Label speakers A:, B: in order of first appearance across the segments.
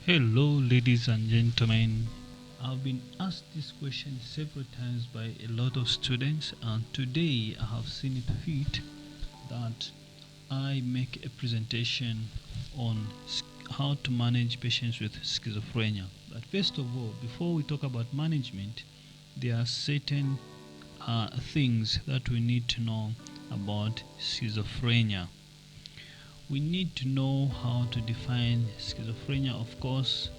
A: Hello, ladies and gentlemen. I've been asked this question several times by a lot of students, and today I have seen it fit that I make a presentation on how to manage patients with schizophrenia. But first of all, before we talk about management, there are certain things that we need to know about schizophrenia. We need to know how to define schizophrenia, of course,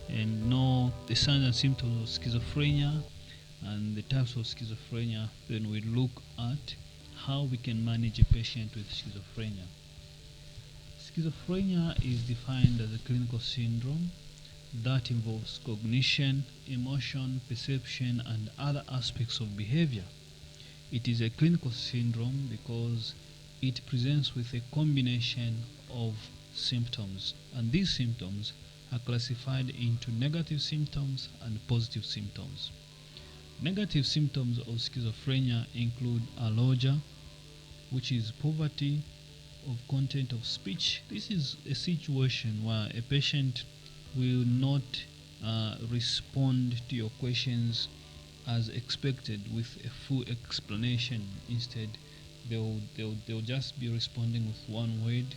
A: and know the signs and symptoms of schizophrenia and the types of schizophrenia. Then we look at how we can manage a patient with schizophrenia. Schizophrenia is defined as a clinical syndrome that involves cognition, emotion, perception, and other aspects of behavior. It is a clinical syndrome because it presents with a combination of symptoms, and these symptoms are classified into negative symptoms and positive symptoms. Negative symptoms of schizophrenia include alogia, which is poverty of content of speech. This is a situation where a patient will not respond to your questions as expected with a full explanation. Instead, they'll just be responding with one word,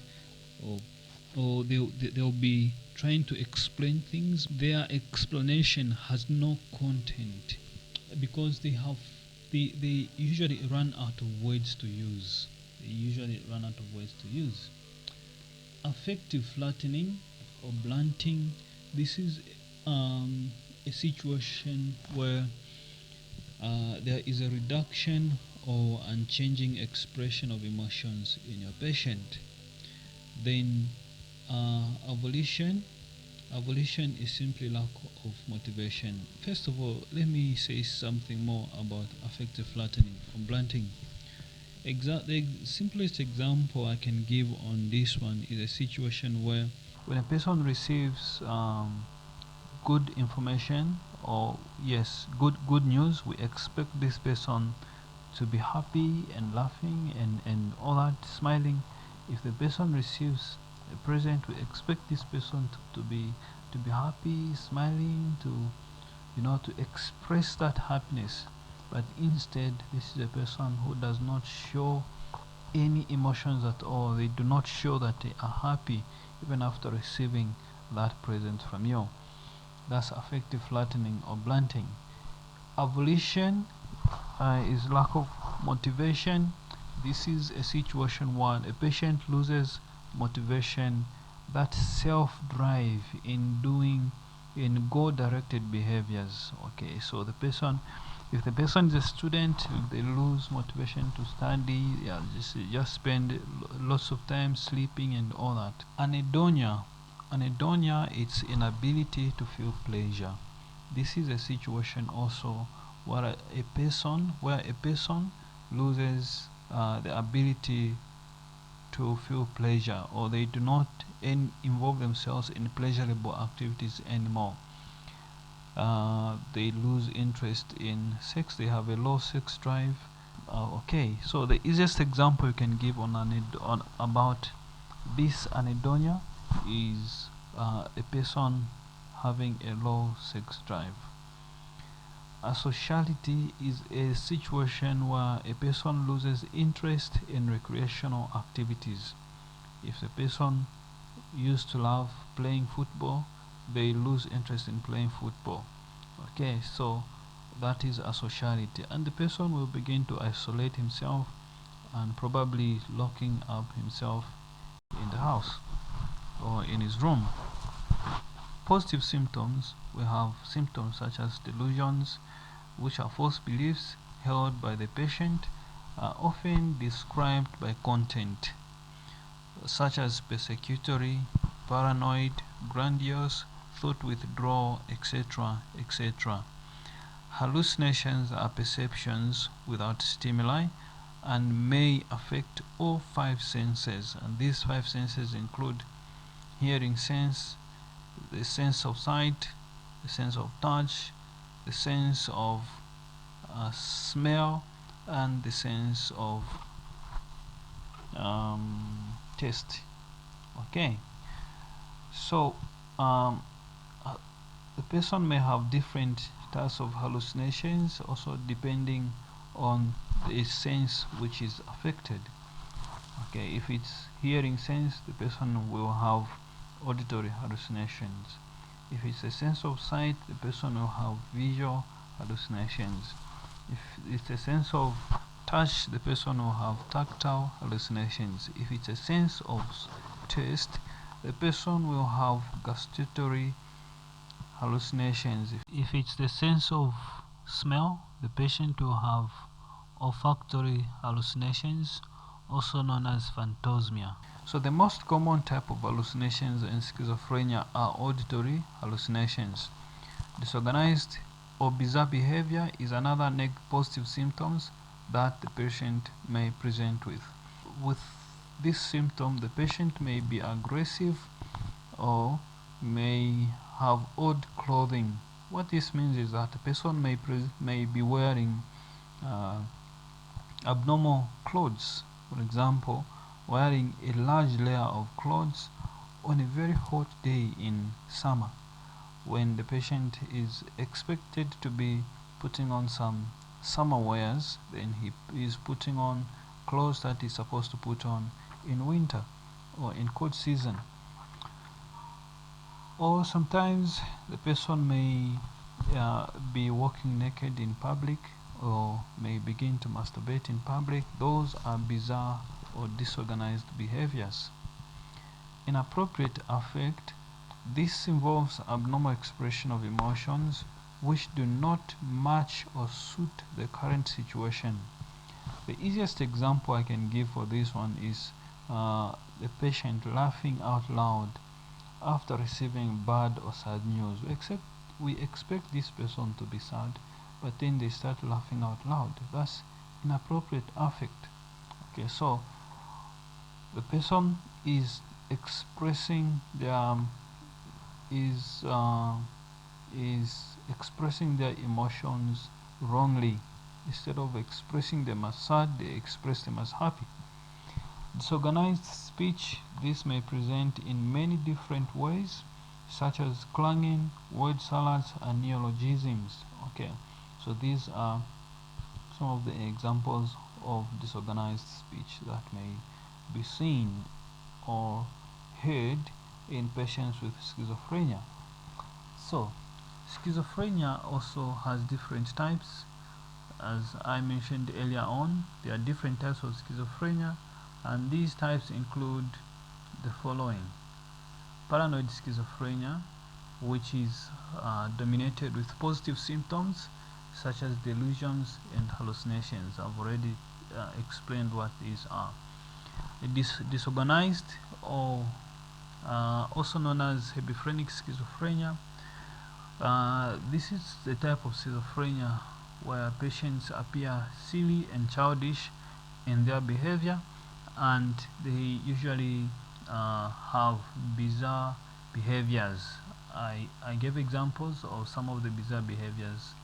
A: or they'll be trying to explain things. Their explanation has no content because they usually run out of words to use. Affective flattening or blunting. This is a situation where there is a reduction or unchanging expression of emotions in your patient. Then avolition. Avolition is simply lack of motivation. First of all, let me say something more about affective flattening or blunting. The simplest example I can give on this one is a situation where when a person receives good information, or yes, good news, we expect this person to be happy and laughing and all that, smiling. If the person receives a present, we expect this person to be happy, smiling, to express that happiness. But instead, this is a person who does not show any emotions at all. They do not show that they are happy even after receiving that present from you. That's affective flattening or blunting. Avolition is lack of motivation. This is a situation where a patient loses motivation, that self-drive in doing in goal-directed behaviors. Okay, so if the person is a student, if they lose motivation to study, just spend lots of time sleeping and all that. Anhedonia, it's inability to feel pleasure. This is a situation also where a person loses the ability to feel pleasure, or they do not involve themselves in pleasurable activities anymore. They lose interest in sex. They have a low sex drive. Okay, so the easiest example you can give about this anhedonia is a person having a low sex drive. Asociality is a situation where a person loses interest in recreational activities. If the person used to love playing football, they lose interest in playing football. Okay, so that is asociality, and the person will begin to isolate himself and probably locking up himself in the house or in his room. Positive symptoms, we have symptoms such as delusions, which are false beliefs held by the patient, are often described by content such as persecutory, paranoid, grandiose, thought withdrawal, etc., etc. Hallucinations are perceptions without stimuli and may affect all five senses, and these five senses include hearing sense, the sense of sight, the sense of touch, the sense of smell, and the sense of taste. Okay, so The person may have different types of hallucinations, also depending on the sense which is affected. Okay, if it's hearing sense, the person will have auditory hallucinations. If it's a sense of sight, the person will have visual hallucinations. If it's a sense of touch, the person will have tactile hallucinations. If it's a sense of taste, the person will have gustatory hallucinations. If it's the sense of smell, the patient will have olfactory hallucinations, also known as phantosmia. So the most common type of hallucinations in schizophrenia are auditory hallucinations. Disorganized or bizarre behavior is another positive symptoms that the patient may present with. With this symptom, the patient may be aggressive or may have odd clothing. What this means is that the person may be wearing abnormal clothes. For example, wearing a large layer of clothes on a very hot day in summer, when the patient is expected to be putting on some summer wears, then he is putting on clothes that he's supposed to put on in winter or in cold season. Or sometimes the person may be walking naked in public, or may begin to masturbate in public. Those are bizarre or disorganized behaviors. Inappropriate affect. This involves abnormal expression of emotions which do not match or suit the current situation. The easiest example I can give for this one is the patient laughing out loud after receiving bad or sad news. We expect this person to be sad, but then they start laughing out loud. That's inappropriate affect. Okay, so the person is expressing their is expressing their emotions wrongly. Instead of expressing them as sad, they express them as happy. Disorganized speech. This may present in many different ways, such as clanging, word salads, and neologisms. Okay, so these are some of the examples of disorganized speech that may be seen or heard in patients with schizophrenia. So, schizophrenia also has different types. As I mentioned earlier on, there are different types of schizophrenia, and these types include the following: paranoid schizophrenia, which is dominated with positive symptoms such as delusions and hallucinations. I've already explained what these are. Disorganized, or also known as hebephrenic schizophrenia. This is the type of schizophrenia where patients appear silly and childish in their behavior, and they usually have bizarre behaviors. I gave examples of some of the bizarre behaviors,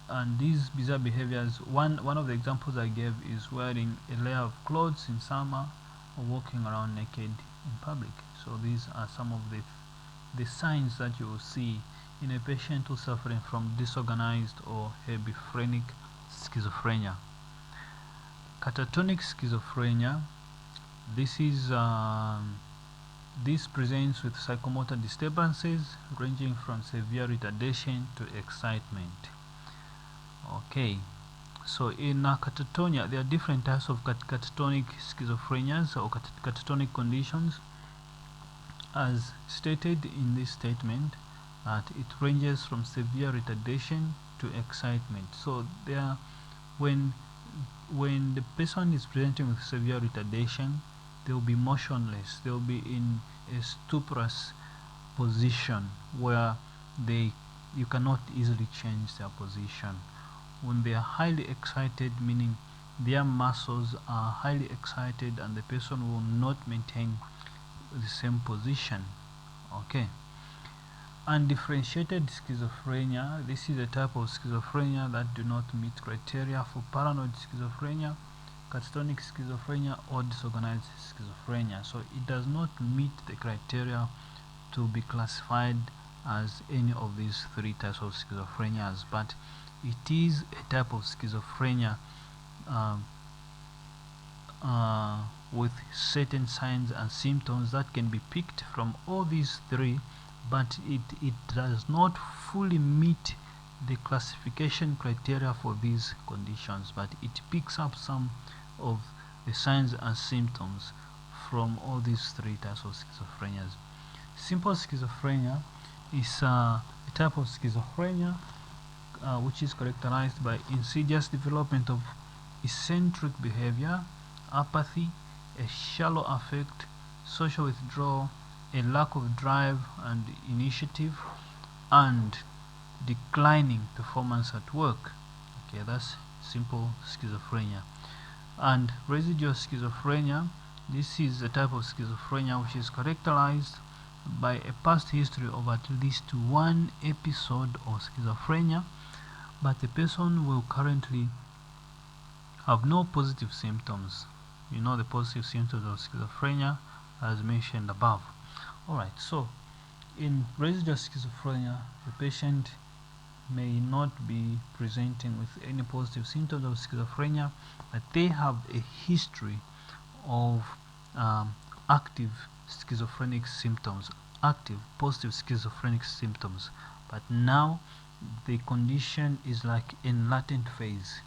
A: and these bizarre behaviors, one of the examples I gave is wearing a layer of clothes in summer or walking around naked in public. So these are some of the signs that you will see in a patient who's suffering from disorganized or hebephrenic schizophrenia. Catatonic schizophrenia. This presents with psychomotor disturbances ranging from severe retardation to excitement. Okay, so in catatonia, there are different types of catatonic schizophrenias or catatonic conditions. As stated in this statement, that it ranges from severe retardation to excitement. So there, when the person is presenting with severe retardation, they will be motionless. They will be in a stuporous position where you cannot easily change their position. When they are highly excited, meaning their muscles are highly excited, and the person will not maintain the same position. Okay. Undifferentiated schizophrenia. This is a type of schizophrenia that do not meet criteria for paranoid schizophrenia, catatonic schizophrenia, or disorganized schizophrenia. So it does not meet the criteria to be classified as any of these three types of schizophrenias, but it is a type of schizophrenia um, with certain signs and symptoms that can be picked from all these three, but it does not fully meet the classification criteria for these conditions, but it picks up some of the signs and symptoms from all these three types of schizophrenias. Simple schizophrenia is a type of schizophrenia which is characterized by insidious development of eccentric behavior, apathy, a shallow affect, social withdrawal, a lack of drive and initiative, and declining performance at work. Okay, that's simple schizophrenia. And residual schizophrenia, this is a type of schizophrenia which is characterized by a past history of at least one episode of schizophrenia, but the person will currently have no positive symptoms. You know the positive symptoms of schizophrenia as mentioned above. Alright, so in residual schizophrenia, the patient may not be presenting with any positive symptoms of schizophrenia, but they have a history of active schizophrenic symptoms, active positive schizophrenic symptoms, but now the condition is like in latent phase,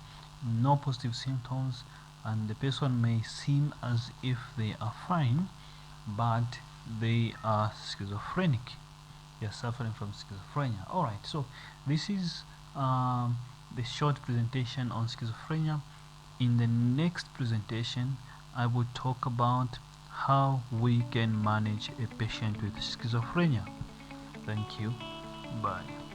A: no positive symptoms, and the person may seem as if they are fine, but they are schizophrenic. They are suffering from schizophrenia. Alright, so this is the short presentation on schizophrenia. In the next presentation, I will talk about how we can manage a patient with schizophrenia. Thank you. Bye.